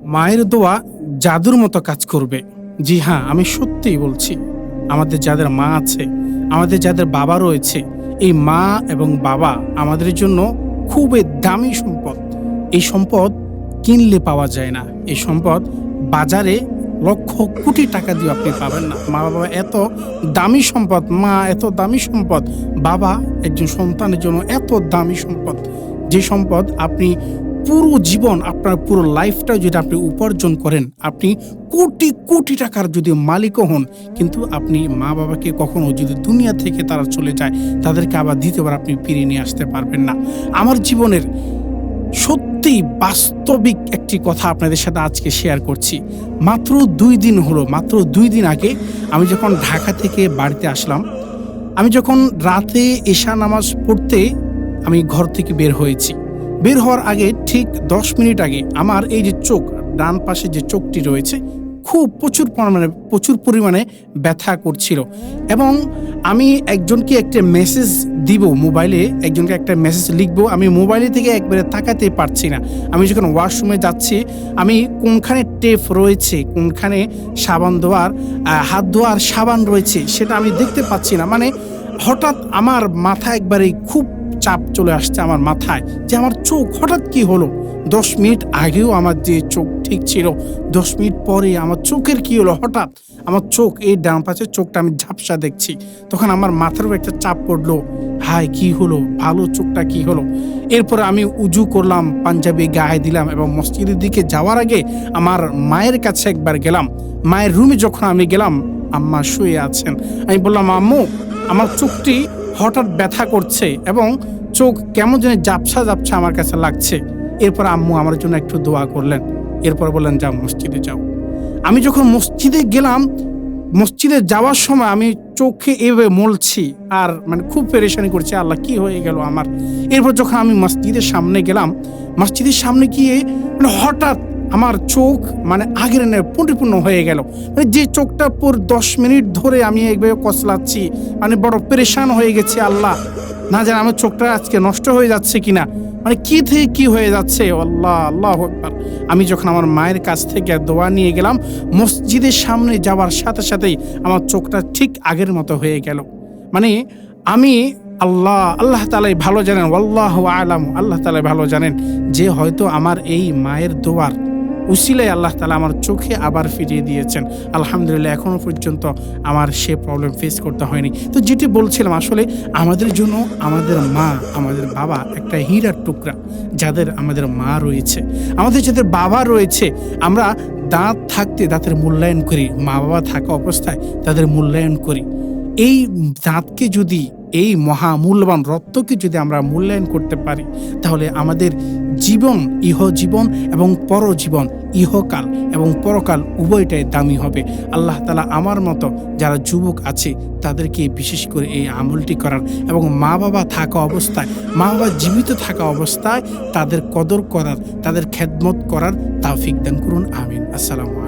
মায়ের দোয়া জাদুর মতো কাজ করবে। জি হ্যাঁ, আমি সত্যিই বলছি। আমাদের যাদের মা আছে, আমাদের যাদের বাবা রয়েছে, এই মা এবং বাবা আমাদের জন্য খুবই দামি সম্পদ। এই সম্পদ কিনলে পাওয়া যায় না। এই সম্পদ বাজারে লক্ষ কোটি টাকা দিয়ে আপনি পাবেন না। মা-বাবা এত দামি সম্পদ, মা এত দামি সম্পদ, বাবা একজন সন্তানের জন্য এত দামি সম্পদ। যে সম্পদ আপনি পুরো জীবন, আপনার পুরো লাইফটা যদি আপনি উপার্জন করেন, আপনি কোটি কোটি টাকার যদি মালিকও হন, কিন্তু আপনি মা-বাবাকে কখনো যদি দুনিয়া থেকে তারা চলে যায়, তাদেরকে আবার দ্বিতীয়বার আপনি ফিরিয়ে নিয়ে আসতে পারবেন না। আমার জীবনের সত্যিই বাস্তবিক একটি কথা আপনাদের সাথে আজকে শেয়ার করছি। মাত্র ২ দিন হলো, মাত্র ২ দিন আগে আমি যখন ঢাকা থেকে বাড়িতে আসলাম, আমি যখন রাতে এশা নামাজ পড়তে আমি ঘর থেকে বের হয়েছি। বের হওয়ার আগে ঠিক ১০ মিনিট আগে আমার এই যে চোখ, ডান পাশে যে চোখটি রয়েছে, খুব প্রচুর পরিমাণে ব্যথা করছিল। এবং আমি একজনকে একটা মেসেজ দিব মোবাইলে, একজনকে একটা মেসেজ লিখবো, আমি মোবাইলে থেকে একবারে তাকাতে পারছি না। আমি যখন ওয়াশরুমে যাচ্ছি, আমি কোনখানে টেপ রয়েছে, কোনখানে সাবান দেওয়ার হাত ধোয়ার সাবান রয়েছে, সেটা আমি দেখতে পাচ্ছি না। মানে হঠাৎ আমার মাথায় একবারে খুব চাপ চলে আসছে আমার মাথায়, যে আমার চোখ হঠাৎ কি হলো। ১০ মিনিট আগেও আমার যে চোখ ঠিক ছিল, ১০ মিনিট পরে আমার চোখের কি হলো, হঠাৎ আমার চোখ, এই ডান পাশের চোখটা আমি ঝাপসা দেখছি। তখন আমার মাথারও একটা চাপ পড়লো, হায় কি হলো, ভালো চোখটা কি হলো। এরপরে আমি উজু করলাম, পাঞ্জাবি গায়ে দিলাম এবং মসজিদের দিকে যাওয়ার আগে আমার মায়ের কাছে একবার গেলাম। মায়ের রুমে যখন আমি গেলাম, আম্মা শুয়ে আছেন। আমি বললাম, আম্মু আমার চোখটি হঠাৎ ব্যথা করছে এবং চোখ কেমন যেন ঝাপসা ঝাপসা আমার কাছে লাগছে। এরপর আম্মু আমার জন্য একটু দোয়া করলেন। এরপর বললেন, যাও মসজিদে যাও। আমি যখন মসজিদে গেলাম, মসজিদে যাওয়ার সময় আমি চোখে এভাবে মলছি আর মানে খুব পেরেশানি করছি, আল্লাহ কি হয়ে গেল আমার। এরপর যখন আমি মসজিদের সামনে গেলাম, মসজিদের সামনে গিয়ে মানে হঠাৎ আমার চোখ মানে আগের পরিপূর্ণ হয়ে গেল। মানে যে চোখটা পুর ১০ মিনিট ধরে আমি এইভাবে কসলাচ্ছি, মানে বড় পেরেশান হয়ে গেছি, আল্লাহ না জানে আমার চোখটা আজকে নষ্ট হয়ে যাচ্ছে কিনা, মানে কি থেকে কি হয়ে যাচ্ছে। আল্লাহ আল্লাহু আকবার। আমি যখন আমার মায়ের কাছ থেকে দোয়া নিয়ে গেলাম, মসজিদের সামনে যাওয়ার সাথে সাথেই আমার চোখটা ঠিক আগের মতো হয়ে গেল। মানে আমি আল্লাহ তাআলাই ভালো জানেন, ওয়াল্লাহু আ'লাম, আল্লাহ তাআলাই ভালো জানেন যে হয়তো আমার এই মায়ের দোয়ার উসিলায় আল্লাহ তাআলা আমার চোখে আবার ফিরিয়ে দিয়েছেন। আলহামদুলিল্লাহ, এখনো পর্যন্ত আমার সে প্রবলেম ফেস করতে হয়নি। তো যেটি বলছিলাম, আসলে আমাদের জন্য আমাদের মা, আমাদের বাবা একটা হীরার টুকরা। যাদের আমাদের মা রয়েছে, আমাদের যাদের বাবা রয়েছে, আমরা দাঁত থাকতে দাঁতের মূল্যায়ন করি, মা বাবা থাকা অবস্থায় তাদের মূল্যায়ন করি। এই দাঁতকে যদি, এই মহামূল্যবান রত্নকে যদি আমরা মূল্যায়ন করতে পারি, তাহলে আমাদের জীবন, ইহজীবন এবং পরজীবন, ইহকাল এবং পরকাল উভয়টাই দামি হবে। আল্লাহ তাআলা আমার মতো যারা যুবক আছে তাদেরকে বিশেষ করে এই আমলটি করার এবং মা বাবা থাকা অবস্থায়, মা বাবা জীবিত থাকা অবস্থায় তাদের কদর করার, তাদের খেদমত করার তৌফিক দান করুন। আমিন। আসসালামু আলাইকুম।